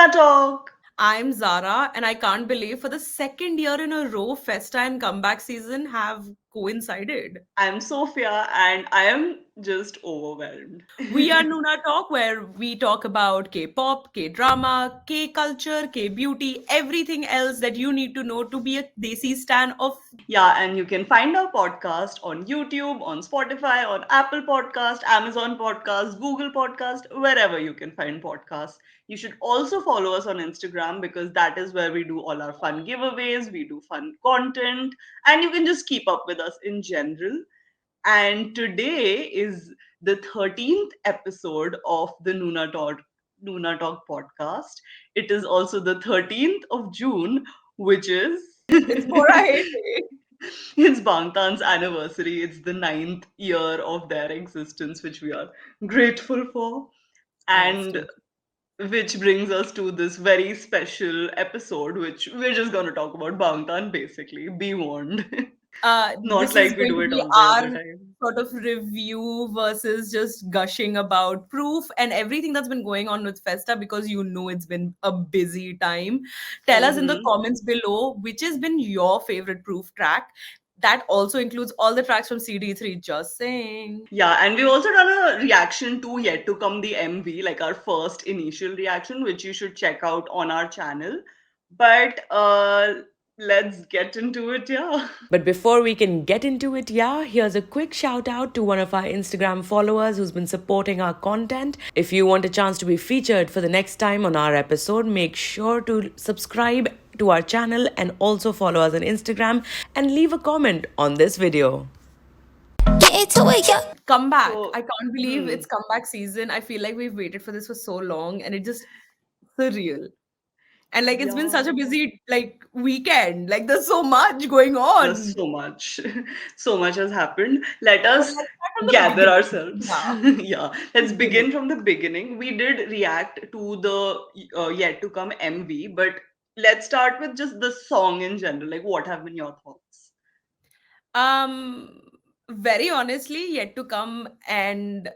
NoonaTalk. I'm Zara, and I can't believe for the second year in a row, Festa and comeback season have coincided. I'm Sophia and I am just overwhelmed. We are Noona Talk, where we talk about K pop, K drama, K culture, K beauty, everything else that you need to know to be a Desi stan of. Yeah, and you can find our podcast on YouTube, on Spotify, on Apple Podcast, Amazon Podcast, Google Podcast, wherever you can find podcasts. You should also follow us on Instagram because that is where we do all our fun giveaways, we do fun content, and you can just keep up with us in general. And today is the 13th episode of the Noona Talk podcast. It is also the 13th of June, which is It's Borai. it's Bangtan's anniversary. It's the ninth year of their existence, which we are grateful for. Yes, And which brings us to this very special episode, which we're just going to talk about Bangtan basically. Be warned. Not this is like we going do to it be all the other our time. sort of review versus just gushing about proof and everything that's been going on with Festa because it's been a busy time. Tell us in the Mm-hmm. comments below which has been your favorite proof track. That also includes all the tracks from CD3, just saying. Yeah, and we've also done a reaction to Yet to Come the MV, like our first initial reaction, which you should check out on our channel. But let's get into it, yeah. But before we can get into it, yeah, here's a quick shout out to one of our Instagram followers who's been supporting our content. If you want a chance to be featured for the next time on our episode, make sure to subscribe to our channel and also follow us on Instagram and leave a comment on this video. Comeback. So, I can't believe hmm, it's comeback season. I feel like we've waited for this for so long and it just surreal. And like it's been such a yeah, busy like weekend. Like there's so much going there's on. so much, so much has happened. Let But us let's start from the gather beginning. ourselves. Yeah, Yeah, let's beginning. begin from the beginning. We did react to the Yet to Come MV, but let's start with just the song in general. Like, what have been your thoughts? Um, very honestly, yet to come, and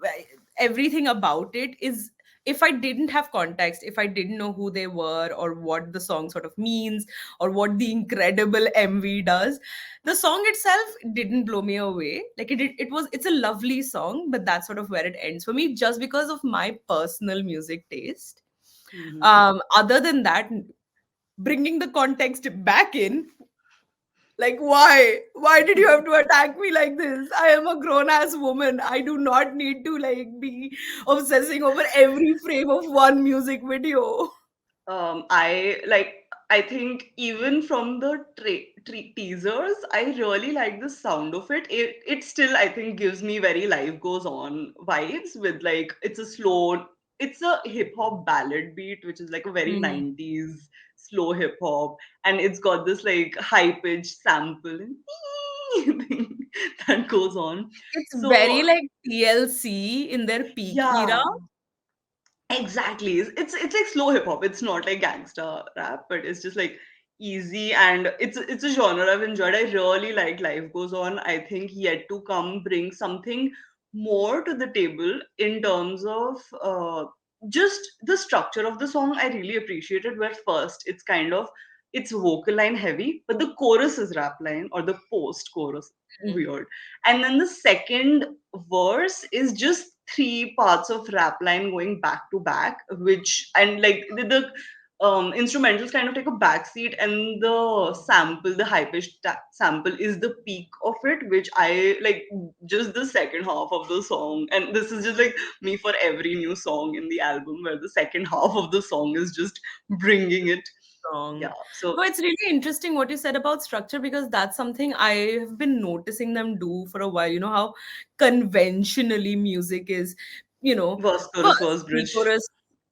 well, everything about it is. If I didn't have context, if I didn't know who they were or what the song sort of means or what the incredible MV does, the song itself didn't blow me away. Like it's a lovely song, but that's sort of where it ends for me, just because of my personal music taste. Mm-hmm. Other than that, bringing the context back in, like, why? Why did you have to attack me like this? I am a grown ass woman. I do not need to like be obsessing over every frame of one music video. I think even from the teasers, I really like the sound of it. It still, I think, gives me very Life Goes On vibes with like it's a hip hop ballad beat, which is like a very Mhm. 90s slow hip hop, and it's got this like high pitched sample thing that goes on. It's So very like TLC in their peak era. yeah, exactly. It's like slow hip hop. It's not like gangster rap, but it's just like easy, and it's a genre I've enjoyed. I really like Life Goes On. I think Yet to Come brings something more to the table in terms of just the structure of the song. I really appreciated where first it's vocal line heavy, but the chorus is rap line or the post chorus Mhm. weird. And then the second verse is just three parts of rap line going back to back, which and like the instrumentals kind of take a backseat, and the sample, the high pitched sample, is the peak of it, which I like. Just the second half of the song, and this is just like me for every new song in the album, where the second half of the song is just bringing it. Song. Yeah. So No, it's really interesting what you said about structure because that's something I have been noticing them do for a while. You know how conventionally music is, verse, chorus, verse, verse, bridge. pre-chorus,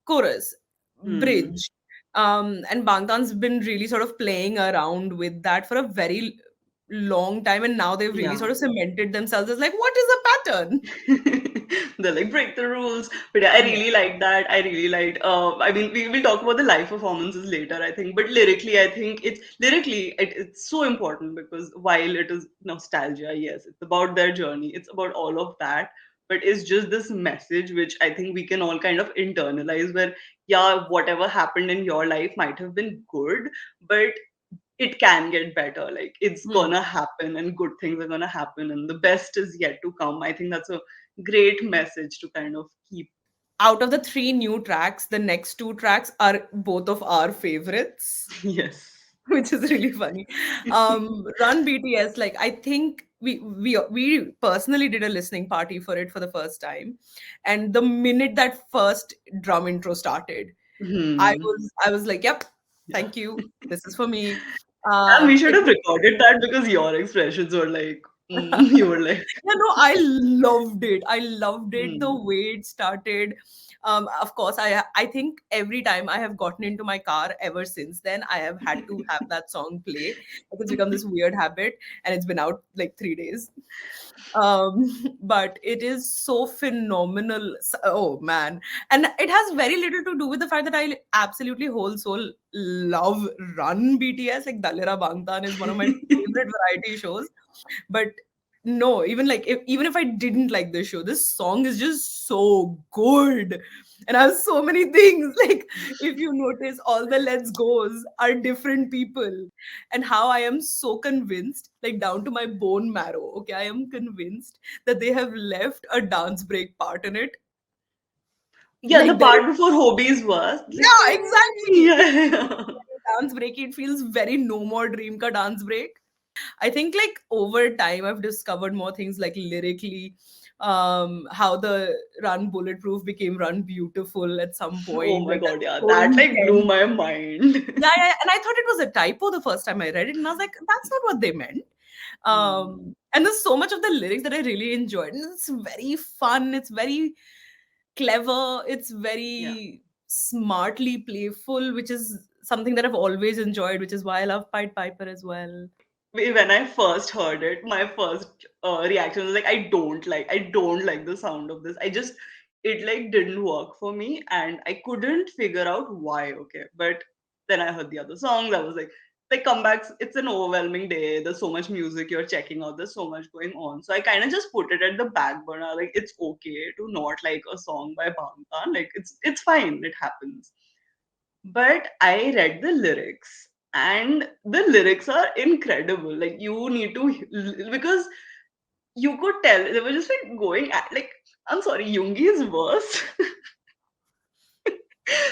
chorus, Hmm. bridge. And Bangtan's been really sort of playing around with that for a very long time, and now they've really Yeah. sort of cemented themselves as like, what is a pattern? They're like break the rules, but yeah, I Yeah. really like that. I really liked. I mean, we will talk about the live performances later, I think. But lyrically, I think it's so important because while it is nostalgia, yes, it's about their journey. It's about all of that. but it's just this message which I think we can all kind of internalize, where yeah, whatever happened in your life might have been good, but it can get better. Like it's Hmm. gonna happen and good things are gonna happen and the best is yet to come. I think that's a great message to kind of keep. Out of the three new tracks, the next two tracks are both of our favorites, Yes. which is really funny. Run BTS, like I think we personally did a listening party for it for the first time, and the minute that first drum intro started, Hmm. I was like, yep, Yeah. thank you, this is for me. And we should It have recorded that because your expressions were like, you were like, Yeah, no, I loved it. I loved it the hmm. way it started. Of course, I think every time I have gotten into my car ever since then, I have had to have that song play. Like, it's become this weird habit, and it's been out like 3 days. But it is so phenomenal. Oh man, and it has very little to do with the fact that I absolutely whole soul love Run BTS. Like Dalera Bangtan is one of my favorite variety shows, but no, even like even if I didn't like this show, this song is just so good, and I have so many things. Like if you notice, all the let's goes are different people, and how I am so convinced, like down to my bone marrow. Okay, I am convinced that they have left a dance break part in it. Yeah, the Like there is, part before Hobie's was like, yeah, exactly. yeah, It yeah, feels yeah. very dance break. It feels very No More Dream ka dance break. I think like over time I've discovered more things like lyrically, how the Run Bulletproof became Run Beautiful at some Oh point. my Like god, that's yeah, so that like blew intense. my mind. Yeah, yeah, and I thought it was a typo the first time I read it, and I was like, that's not what they meant. Hmm. And there's so much of the lyrics that I really enjoyed. And it's very fun, it's very clever, it's Yeah. very smartly playful, which is something that I've always enjoyed, which is why I love Pied Piper as well. When I first heard it, my first reaction was like, I don't like the sound of this. I just, it like didn't work for me, and I couldn't figure out why. Okay, but then I heard the other songs. I was like comebacks. It's an overwhelming day. There's so much music you're checking out. There's so much going on. So I kind of just put it at the back burner. Like it's okay to not like a song by Bangtan. Like it's fine. It happens. But I read the lyrics, and the lyrics are incredible. Like you need to, because you could tell they were just like going at like, I'm sorry, Jungi's verse.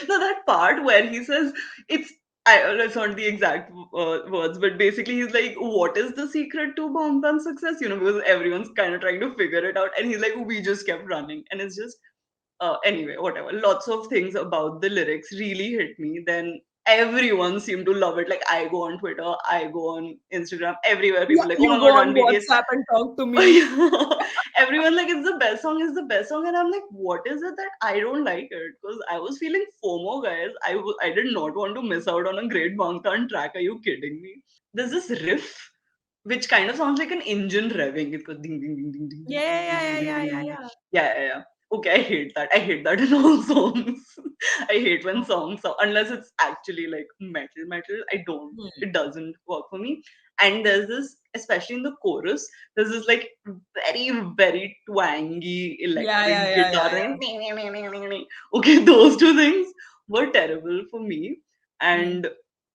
So that part where he says it's, it's not the exact words, but basically he's like, "What is the secret to Bangtan's success?" You know, because everyone's kind of trying to figure it out, and he's like, "We just kept running," and it's just anyway, whatever. Lots of things about the lyrics really hit me. Then everyone seemed to love it. Like I go on Twitter, I go on Instagram, everywhere Yeah, people like, oh you my go god, on Run BTS. WhatsApp and talk to Oh, me. yeah. Everyone like it's the best song, it's the best song, and I'm like, what is it that I don't like it? Because I was feeling FOMO, guys. I did not want to miss out on a great Bangtan track. Are you kidding me? There's this riff which kind of sounds like an engine revving. It goes ding ding ding ding ding ding Yeah, ding yeah, ding yeah, ding yeah, ding yeah, ding. yeah. Yeah, yeah, yeah. Okay, I hate that. I hate that in all songs. I hate when songs sound, unless it's actually like metal. I don't. Hmm. It doesn't work for me. And there's this, especially in the chorus, there's this like very twangy Yeah, electric yeah, yeah, guitar. yeah, yeah. Okay, those two things were terrible for me. Hmm. And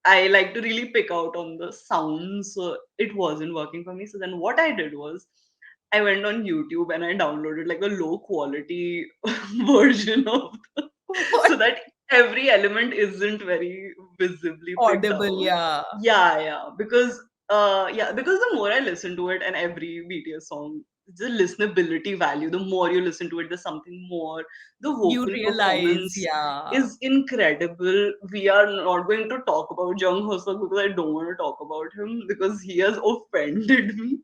I like to really pick out on the sounds, so it wasn't working for me. So then what I did was I went on YouTube and I downloaded like a low quality version of What? so that every element isn't very visibly picked Audible, out. yeah. Yeah, yeah. Because the more I listen to it and every BTS song, the listenability value, the more you listen to it, there's something more. The You vocal realize, performance yeah. is incredible. We are not going to talk about Jung Hoseok because I don't want to talk about him because he has offended me.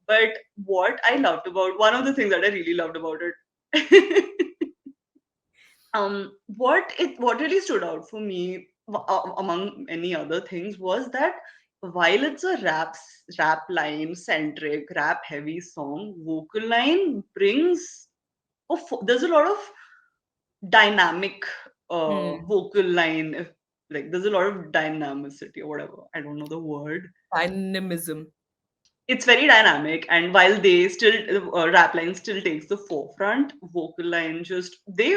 But what I loved about, one of the things that I really loved about it, what really stood out for me among many other things was that while it's a rap line centric, rap heavy song, vocal line brings, there's a lot of dynamic Hmm. vocal line. If like there's a lot of dynamicity or whatever, I don't know the word. Dynamism. it's very dynamic, and while they still rap line still takes the forefront, vocal line just they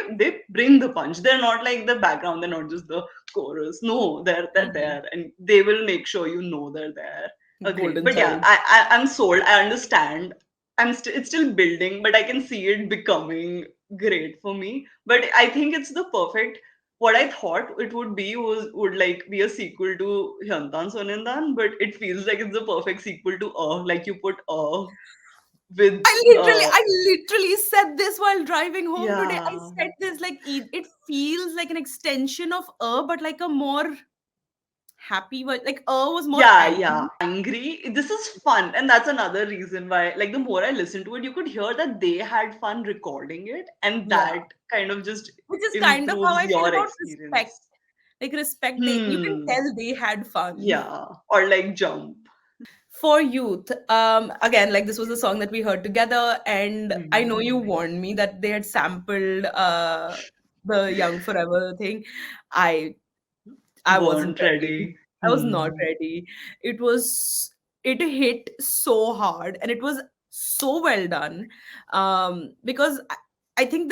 bring the punch. They're not like the background, they're not just the chorus. No, they're Mhm. there, and they will make sure you know they're there. Agreed. Golden But yeah, child. I'm sold. I understand. It's still building, but I can see it becoming great for me. But I think it's the perfect, what I thought it would be was would like be a sequel to Hyantan Sonendan, but it feels like it's the perfect sequel to like you put with I literally said this while driving home today. I yeah. said this like it feels like an extension of but like a more happy, but like was more Yeah, yeah. angry. Angry. This is fun, and that's another reason why, like, the more I listen to it, you could hear that they had fun recording it, and Yeah, that kind of just which is kind of how improves I feel your about respect. experience. Like respect, they you can Hmm. tell they had fun. Yeah. Or like jump. For youth, again, like this was a song that we heard together, and I know you Hmm. warned me that they had sampled the Young Forever thing. I I wasn't Weren't ready. ready. I was not Hmm. ready. It was it hit so hard, and it was so well done. Because I think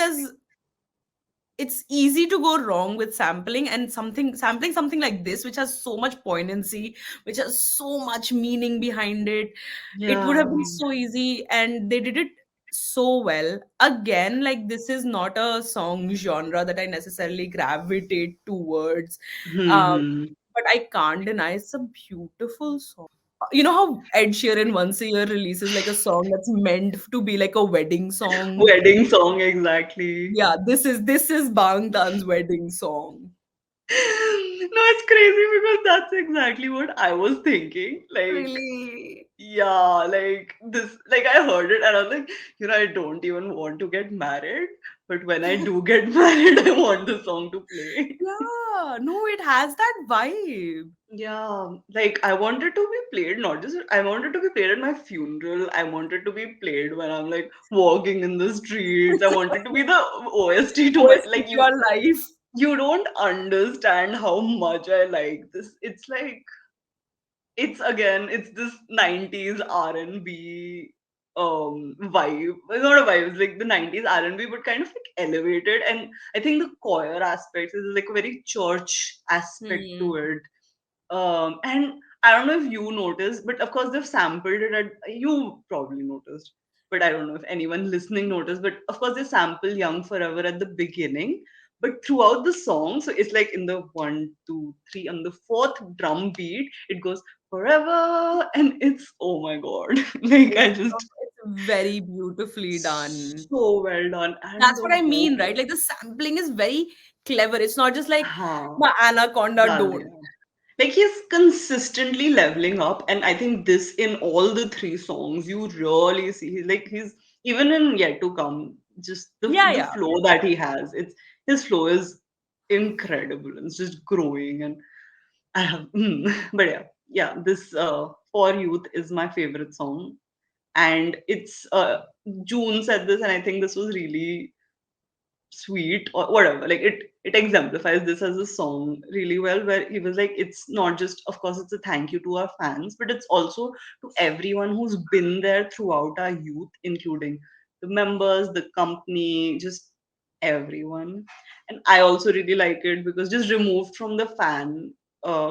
it's easy to go wrong with sampling, and sampling something like this, which has so much poignancy, which has so much meaning behind it. It would have Yeah. been so easy, and they did it so well. Again, like this is not a song genre that I necessarily gravitate towards. um Hmm. but I can't deny it's a beautiful song. You know how Ed Sheeran once a year releases like a song that's meant to be like a wedding song? Wedding song, exactly. Yeah, this is Bangtan's wedding song. No, it's crazy because that's exactly what I was thinking. Like, Really? yeah, like this, like I heard it and I was like, I don't even want to get married, but when I do get married, I want the song to play. Yeah, no, it has that vibe. Yeah, like I wanted to be played, not just I wanted to be played at my funeral. I wanted to be played when I'm like walking in the streets. I wanted to be the OST to my OST like to your life. you don't understand how much I like this. It's like it's again it's this 90s R&B vibe. It's not a vibe, it's like the 90s R&B but kind of like elevated, and I think the choir aspect is like a very church aspect to Hmm. it. And I don't know if you noticed, but of course they've sampled it at, you probably noticed, but I don't know if anyone listening noticed, but of course they sample Young Forever at the beginning, but throughout the song, so it's like in the one, two, three, on the fourth drum beat, it goes forever, and it's oh my god, like It's I just it's very beautifully done. so well done, and That's the what I mean, right? vocal, Like the sampling is very clever. It's not just like huh, my anaconda dal don't. diya. Like he's consistently leveling up, and I think this in all the three songs you really see he's even in Yet to Come, just Yeah, the yeah. flow that he has, it's his flow is incredible and it's just growing, and I have but yeah, this For Youth is my favorite song, and it's June said this, and I think this was really sweet or whatever, like it exemplifies this as a song really well, where he was like, it's not just, of course it's a thank you to our fans, but it's also to everyone who's been there throughout our youth, including the members, the company, just everyone. And I also really like it because just removed from the fan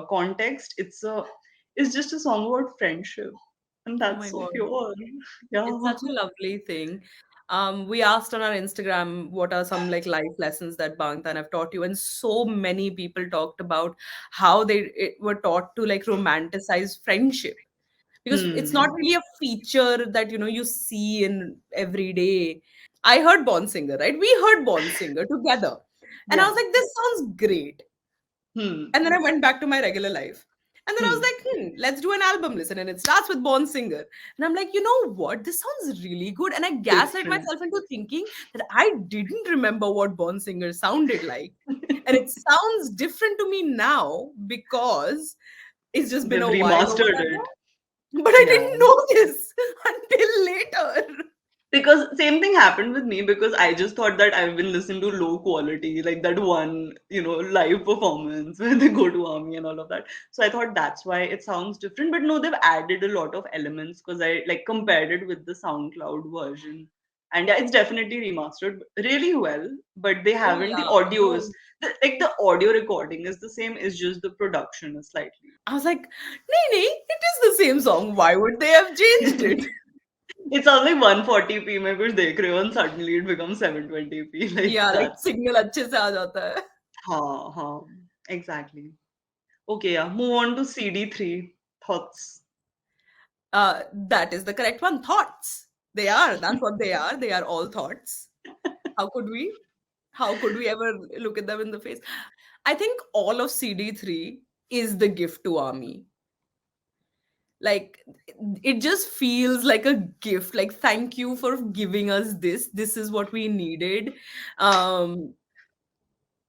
context, it's just a song about friendship, and Oh that's my so God. pure. Yeah. It's such a lovely thing. We asked on our Instagram what are some like life lessons that Bangtan have taught you, and so many people talked about how were taught to like romanticize friendship, because it's not Hmm. really a feature that you see in every day. I heard Born Singer, right? We heard Born Singer together, and I Yeah. was like, this sounds great. Hmm. And then I went back to my regular life. And then I was Hmm. like, let's do an album listen. And it starts with Born Singer. And I'm like, you know what? This sounds really good. And I gaslight Different. myself into thinking that I didn't remember what Born Singer sounded like. And it sounds different to me now because it's just been They've a while or remastered whatever. it. But I Yeah. didn't know this until later. Because same thing happened with me because I just thought that I've been listening to low quality, like that one, live performance where they go to army and all of that. So I thought that's why it sounds different. But no, they've added a lot of elements because I like compared it with the SoundCloud version. And yeah, it's definitely remastered really well, but they Oh haven't. The yeah, audio no. is like the audio recording is the same, it's just the production is slightly. I was like, nee, nee, it is the same song. Why would they have changed it? It sounds like 140p में कुछ देख रहे हो and suddenly it becomes 720p. Like Yeah, like that's signal अच्छे से आ जाता है. हाँ, exactly. Okay, yeah. Move on to CD3 thoughts. That is the correct one. Thoughts. They are. That's what they are. They are all thoughts. How could we? How could we ever look at them in the face? I think all of CD3 is the gift to Army. Like, it just feels like a gift. Like, thank you for giving us this. This is what we needed. Um,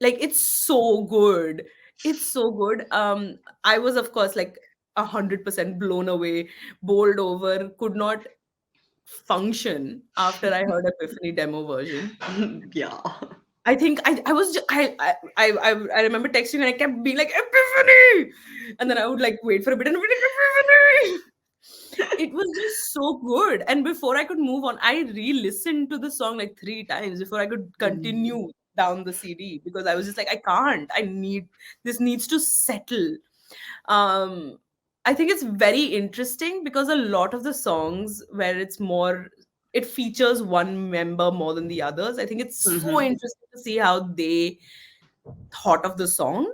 like, it's so good. It's so good. I was, of course, like 100% blown away, bowled over, could not function after I heard Epiphany demo version. Yeah. I think I was I remember texting and I kept being like Epiphany, and then I would like wait for a bit and be like Epiphany. It was just so good, and before I could move on, I re-listened to the song like 3 times before I could Mm. continue down the CD because I was just like I can't. I need this needs to settle. um I think it's very interesting because a lot of the songs where it's more it features one member more than the others. I think it's so Mm-hmm. interesting to see how they thought of the song.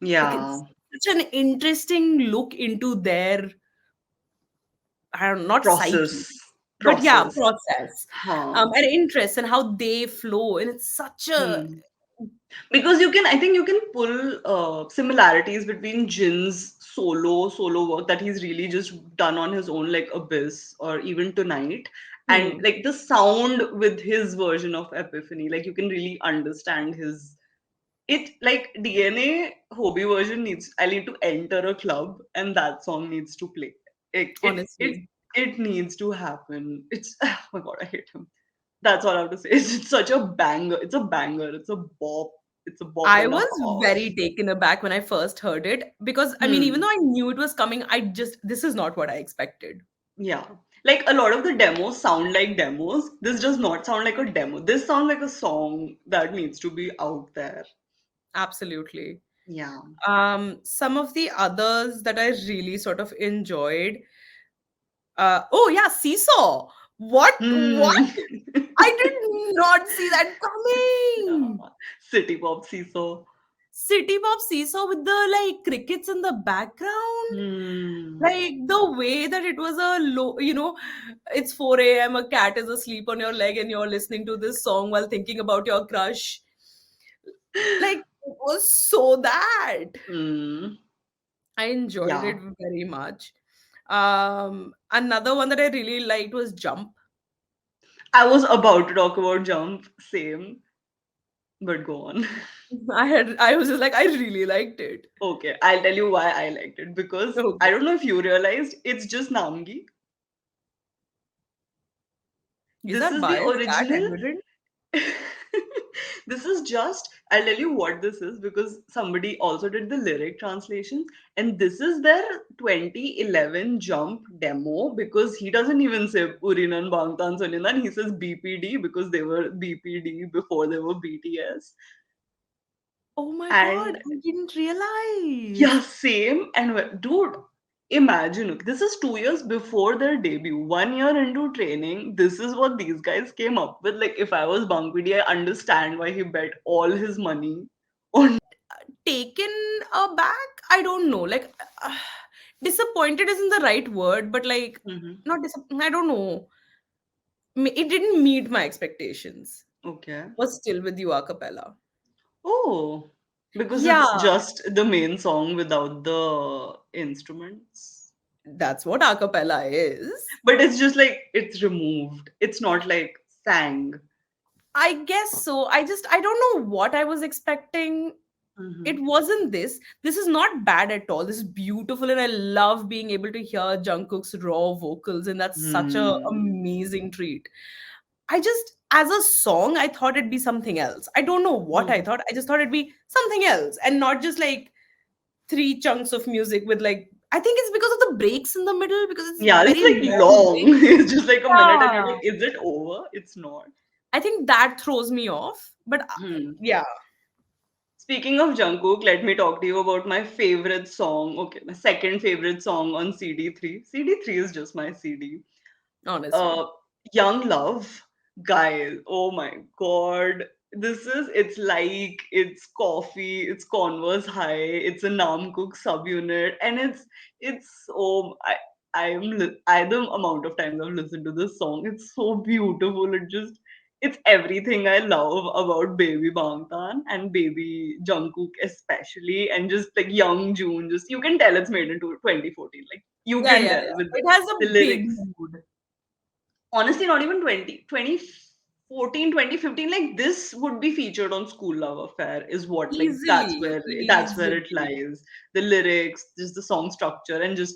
Like Yeah. it's such an interesting look into their I don't not psyche, Process. but yeah, Process. process, Huh. and interest and how they flow. And it's such a Hmm. Because I think you can pull similarities between Jin's solo work that he's really just done on his own, like Abyss or even Tonight, and hmm, like the sound with his version of Epiphany. Like you can really understand his it like DNA Hobie version needs I need to enter a club and that song needs to play. honestly. It needs to happen. It's oh my god, I hate him. That's all I have to say. It's such a banger. It's a banger. It's a bop. It's a bop I and a was half. very taken aback when I first heard it because I mean, even Hmm. though I knew it was coming, I just this is not what I expected. Yeah. Like a lot of the demos sound like demos. This does not sound like a demo. This sounds like a song that needs to be out there. Absolutely. Yeah. Some of the others that I really sort of enjoyed. Oh yeah, Seesaw. What? Hmm. I did not see that Yeah. coming. City pop seesaw. City Pop Seesaw with the like crickets in the background. Hmm. Like the way that it was a low, it's 4 a.m., a cat is asleep on your leg, and you're listening to this song while thinking about your crush. Like, it was so that. Hmm. I enjoyed Yeah. it very much. Another one that I really liked was Jump. I was about to talk about Jump. Same. But go on. I was just like, I really liked it. Okay, I'll tell you why I liked it because I Okay. don't know if you realized it's just Namgi. Is This our is the bias that original. evident? This is just, I'll tell you what this is because somebody also did the lyric translations, and this is their 2011 Jump demo because he doesn't even say Urinan Bangtan Suninan, he says BPD because they were BPD before they were BTS. Oh my God, And I didn't yeah, realize. same. And dude, imagine okay, this is 2 years before their debut. 1 year into training, this is what these guys came up with. Like, if I was Bankudi, I understand why he bet all his money on. Taken aback? I don't know. Like, disappointed isn't the right word, but like, Mhm. not I don't know. It didn't meet my expectations. Okay. Was still with you a cappella. Oh, because it's Yeah, just the main song without the instruments. that's what a cappella is. But it's just like it's removed. It's not like sang. I guess so. I don't know what I was expecting. It Mhm. wasn't this. This is not bad at all. This is beautiful, and I love being able to hear Jungkook's raw vocals, and that's such a Hmm. amazing treat. I just, as a song, I thought it'd be something else. I don't know what I Hmm. thought. I just thought it'd be something else and not just like three chunks of music with like, I think it's because of the breaks in the middle, because it's Yeah, it's very like long long. break. It's just like a minute, and you're Yeah. like, is it over? It's not. I think that throws me off. But Hmm. yeah, Speaking of Jungkook, let me talk to you about my favorite song. Okay, my second favorite song on CD3. CD3 is just my CD. honestly. uh Young Love, guys, oh my god, it's like it's coffee, it's Converse High, it's a Namkook subunit, and it's I the amount of times I've listened to this song, it's so beautiful. It's everything I love about Baby Bangtan and Baby Jungkook especially, and just like young June, just you can tell it's made into 2014, like you Yeah, can yeah, tell yeah. with It has the a big lyrics. mood. Honestly, not even 2014, 2015. Like this would be featured on School Love Affair, is what, like Easily, that's where it easily. lies. The lyrics, just the song structure, and just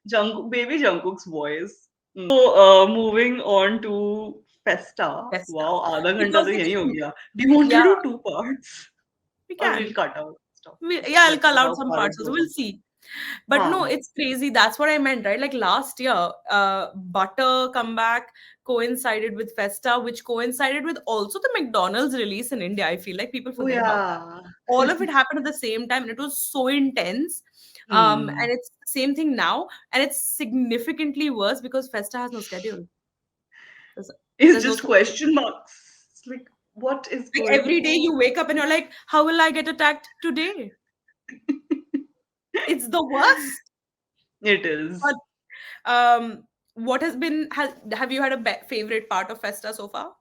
baby Jungkook's voice. So moving on to Festa. Festa. Wow, आधा घंटा Because तो it's, यही हो गया. Do you want to yeah, do two parts, we or we'll can. cut out stuff? Yeah, I'll Let's call see out how some far parts it also. goes We'll on. see. But no, Huh. it's crazy. That's what I meant, right? Like last year, Butter comeback coincided with Festa, which coincided with also the McDonald's release in India. I feel like people Oh forget about that. yeah. All of it happened at the same time, and it was so intense. And Hmm. it's the same thing now, and it's significantly worse because Festa has no schedule. There's, It's there's no just schedule. question marks. It's like, what is Like going every day on? you wake up and you're like, how will I get attacked today? It's the worst. It is. Um, what has been has have you had a favorite part of Festa so far?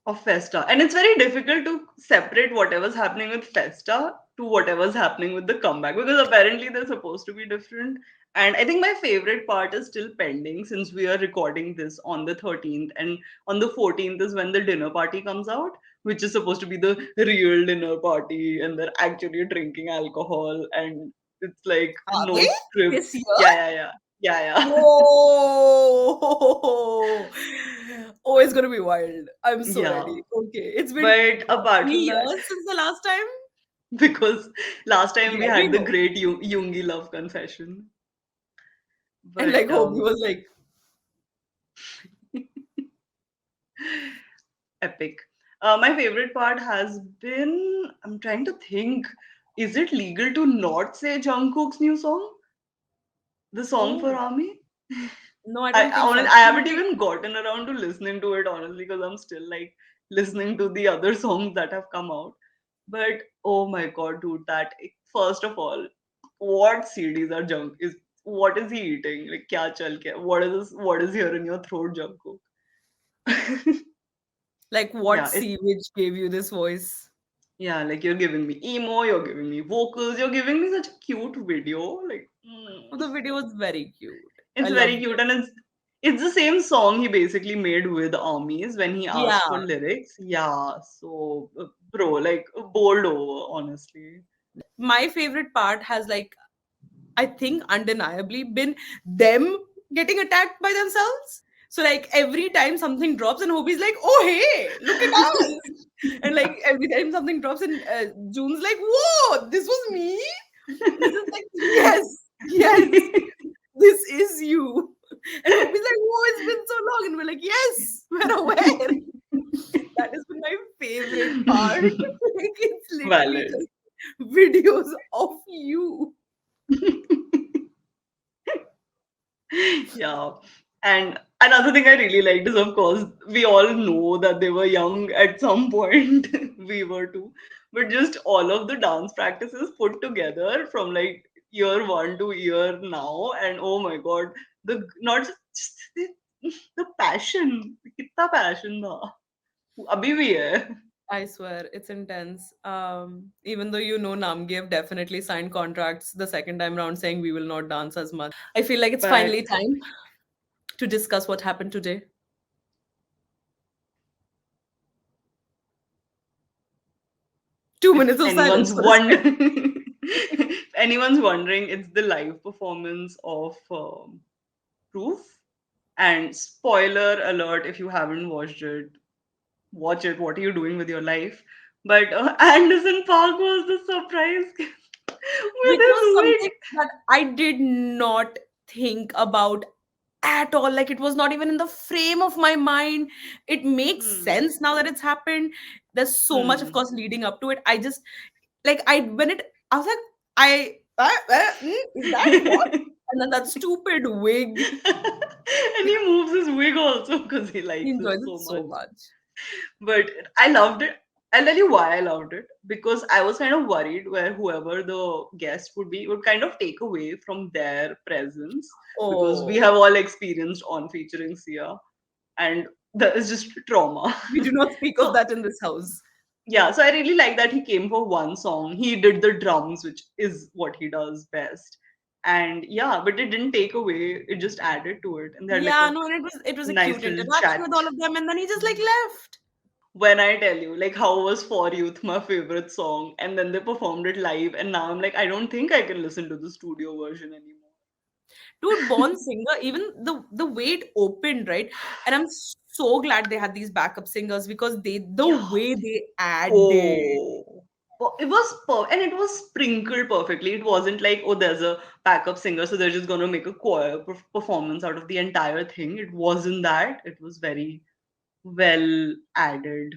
Of Festa. And it's very difficult to separate whatever's happening with Festa to whatever's happening with the comeback, because apparently they're supposed to be different. And I think my favorite part is still pending, since we are recording this on the 13th. And on the 14th is when the dinner party comes out, which is supposed to be the real dinner party. And they're actually drinking alcohol. And it's like Are no they this scripts. year? Yeah, yeah, yeah. Yeah, yeah. Whoa! Oh, it's gonna be wild. I'm so Yeah. ready. Okay, it's been But what, apart three from that, years since the last time. because last time we Let me had the know. great Jungi love confession. And like But Hobie was like, epic. My favorite part has been, I'm trying to think, is it legal to not say Jungkook's new song? The song for oh Army? no, I I don't think so. I I think haven't they, even gotten around to listening to it, honestly, because I'm still like listening to the other songs that have come out. But oh my god, dude, that first of all, what CDs are junk is, what is he eating? Like kya chal kya? What is this? What is here in your throat, Jungkook? like what Yeah, it's sewage gave you this voice? yeah, like you're giving me emo, you're giving me vocals, you're giving me such a cute video. Like Oh, the video was very cute. I it's very loved cute, it. and it's the same song he basically made with Armies when he Yeah. asked for lyrics. Yeah, so bro, like bowled over, honestly. My favorite part has like, I think undeniably been them getting attacked by themselves. So like every time something drops and Hobie's like, "Oh hey, look at us!" And like every time something drops and June's like, "Whoa, this was me." And it's just like, "Yes, yes, this is you." And Hobie's like, "Whoa, it's been so long," and we're like, "Yes, we're aware." That has been my favorite part. Like it's literally Valid. just videos of you. Yeah. And another thing I really liked is, of course, we all know that they were young at some point. We were too. But just all of the dance practices put together from like year one to year now. And oh my God, the not just the passion. कितना passion था. अभी भी है. I swear, it's intense. Even though you know Namgev definitely signed contracts the second time round saying we will not dance as much. I feel like it's But finally time to discuss what happened today. 2 minutes if of silence anyone's for the sec. if anyone's wondering, it's the live performance of Proof. And spoiler alert, if you haven't watched it, watch it. What are you doing with your life? But Anderson Park was the surprise with Which his was wig. something that I did not think about at all. Like, it was not even in the frame of my mind. It makes Hmm. sense now that it's happened. There's so much, of Hmm. course, leading up to it. I just, like, I was like, is that what? And And then that stupid wig. he moves his wig also because he He likes it enjoys it so so much. much. But I loved it. I'll tell you why I loved it. Because I was kind of worried where whoever the guest would be would kind of take away from their presence. Because we Oh, have all experienced on featuring Sia, and that is just trauma. we do not speak of So that in this house. yeah, so I really like that he came for one song. He did the drums, which is what he does best. And yeah, but it didn't take away, it just added to it. And they had like Yeah, a no, and it was a nice cute little interaction chat. with all of them, and then he just like left. When I tell you, like, how was For Youth my favorite song, and then they performed it live, and now I'm like, I don't think I can listen to the studio version anymore. Dude, Born Singer, even the way it opened, right? And I'm so glad they had these backup singers because the Yeah. way they added. Oh. It was and it was sprinkled perfectly. It wasn't like, oh, there's a backup singer, so they're just gonna make a choir performance out of the entire thing. It wasn't that. It was very well added.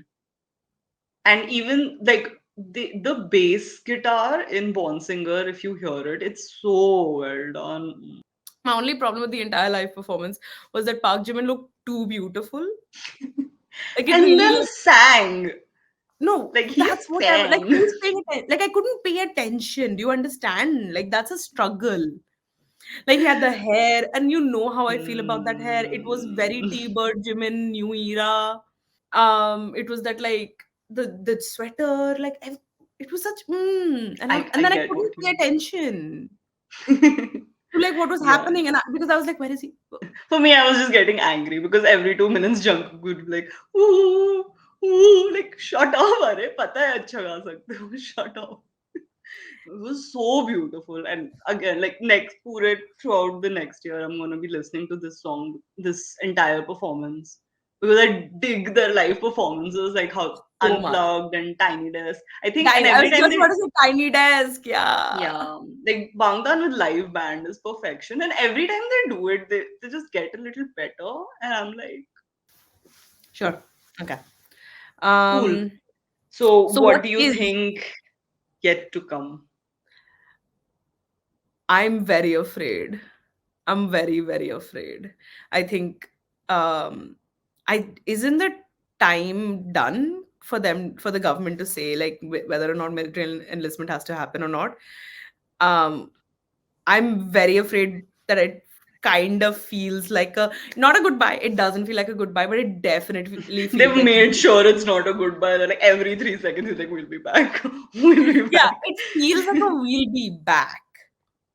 And even like the bass guitar in Born Singer, if you hear it, it's so well done. My only problem with the entire live performance was that Park Jimin looked too beautiful. Like, it And really then looked. sang. No, Like he that's what I like. sang. Who's paying attention? Like, I couldn't pay attention. Do you understand? Like, that's a struggle. Like, he had the hair, and you know how I feel about that hair. It was very Hmm. T-Bird Jimin, new era. It was that, like, the sweater, like, it was such and I then I get what couldn't pay you attention mean. to like what was Yeah. happening, because I was like, where is he? For me, I was just getting angry because every 2 minutes Jungkook would be like, ooh, ooh, like shut up, अरे पता है अच्छा गा सकते हो, shut up. It was so beautiful. And again, like next pure throughout the next year, I'm gonna be listening to this song, this entire performance. Because I dig their live performances, like how So much. unplugged and tiny desk. I think and Tiny. I every was time just they about to say Tiny Desk. Yeah. yeah, like Bangtan with live band is perfection. And every time they do it, they just get a little better. And I'm like, Sure. Okay. cool. Um. So So what what do you is? think yet to come? I'm very afraid. I'm very, very afraid. I think um I isn't the time done for them, for the government to say like whether or not military enlistment has to happen or not. Um I'm very afraid that it kind of feels like a not a goodbye. It doesn't feel like a goodbye, but it definitely feels They've like made sure it's not a goodbye. They're like every 3 seconds, he's like, we'll be back. We'll be yeah, back. it feels like a we'll be back.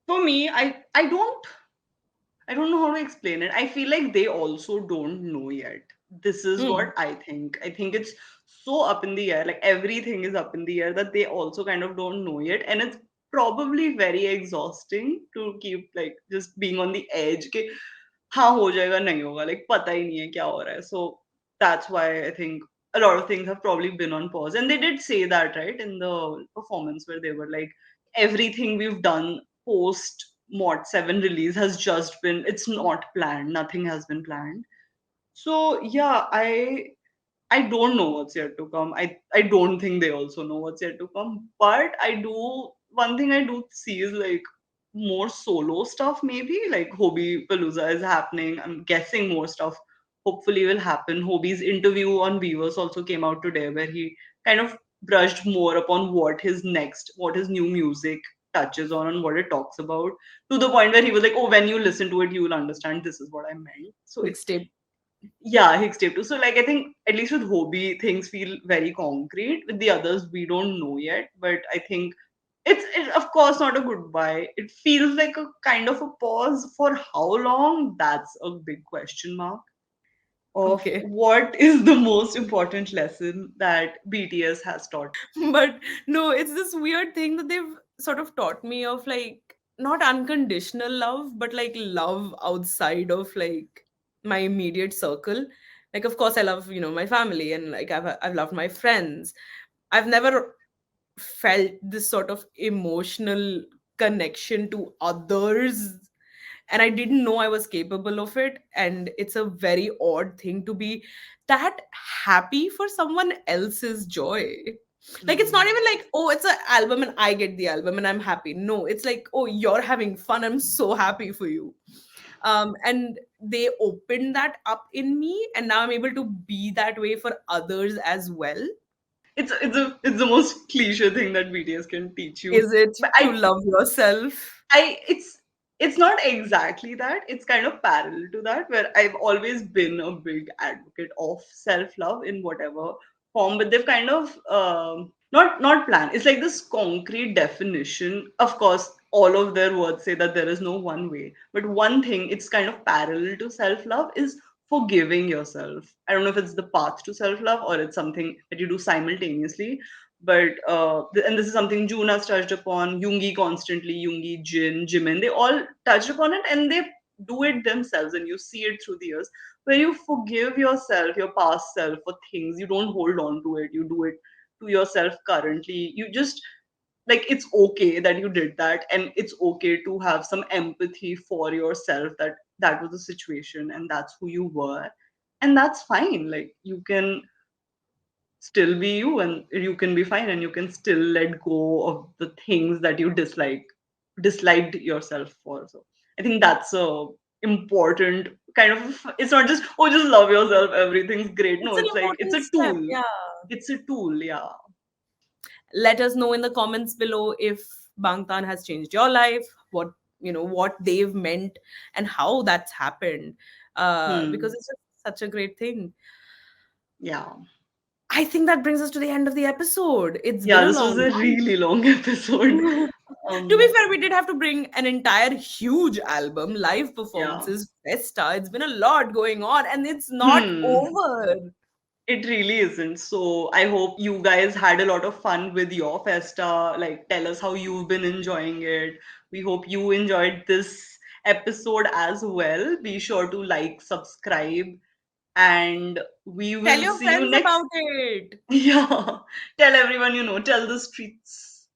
For me, I don't know how to explain it. I feel like they also don't know yet. This is Hmm. what I think. I think it's so up in the air. Like everything is up in the air that they also kind of don't know yet. And it's probably very exhausting to keep like just being on the edge. कि हाँ हो जाएगा नहीं होगा like पता ही नहीं है क्या हो रहा है. So that's why I think a lot of things have probably been on pause. And they did say that right in the performance where they were like everything we've done post Mod 7 release has just been it's not planned. Nothing has been planned. So yeah, I don't know what's yet to come. I don't think they also know what's yet to come. But I do one thing I do see is like more solo stuff maybe like Hobie Palooza is happening. I'm guessing more stuff hopefully will happen. Hobie's interview on Weavers also came out today where he kind of brushed more upon what his new music touches on and what it talks about to the point where he was like, oh, when you listen to it, you will understand this is what I meant. So it Mixtape. yeah, Higgs tape too. So like I think at least with Hobie things feel very concrete. With the others we don't know yet, but I think it's of course not a goodbye. It feels like a kind of a pause. For how long? That's a big question mark. Of Okay. what is the most important lesson that BTS has taught? But no, it's this weird thing that they've sort of taught me of like not unconditional love, but like love outside of like. my immediate circle. Like, of course, I love, my family, and like I've loved my friends. I've never felt this sort of emotional connection to others, and I didn't know I was capable of it. And it's a very odd thing to be that happy for someone else's joy. Like, it's not Hmm. even like, oh, it's an album and I get the album and I'm happy. No, it's like, oh, you're having fun, I'm so happy for you. And they opened that up in me, and now I'm able to be that way for others as well. It's the most cliche thing that BTS can teach you. Is it But to love yourself? I it's not exactly that. It's kind of parallel to that, where I've always been a big advocate of self love in whatever form, but they've kind of not planned. It's like this concrete definition. Of course, all of their words say that there is no one way, but one thing it's kind of parallel to self love is forgiving yourself. I don't know if it's the path to self love or it's something that you do simultaneously, but and this is something June has touched upon, Jungi constantly, Jungi, Jin, Jimin, they all touched upon it and they do it themselves, and you see it through the years where you forgive yourself, your past self, for things. You don't hold on to it, you do it to yourself currently. You just, like, it's okay that you did that, and it's okay to have some empathy for yourself, that that was the situation and that's who you were, and that's fine. Like, you can still be you, and you can be fine, and you can still let go of the things that you disliked yourself for. So I think that's a important kind of, it's not just, oh, just love yourself, everything's great. No, It's an it's like it's important a step, tool. yeah. It's a tool, yeah. Let us know in the comments below if Bangtan has changed your life, what they've meant, and how that's happened. Because Hmm. it's just such a great thing. Yeah. I think that brings us to the end of the episode. It's been Yeah, a this was long a one. really long episode. To be um fair, we did have to bring an entire huge album, live yeah. performances, Festa. It's been a lot going on, and it's not Hmm. over. It really isn't. So I hope you guys had a lot of fun with your festa. Like, tell us how you've been enjoying it. We hope you enjoyed this episode as well. Be sure to like, subscribe, and we Tell will your see you friends next. about it. Yeah. Tell everyone, tell the streets.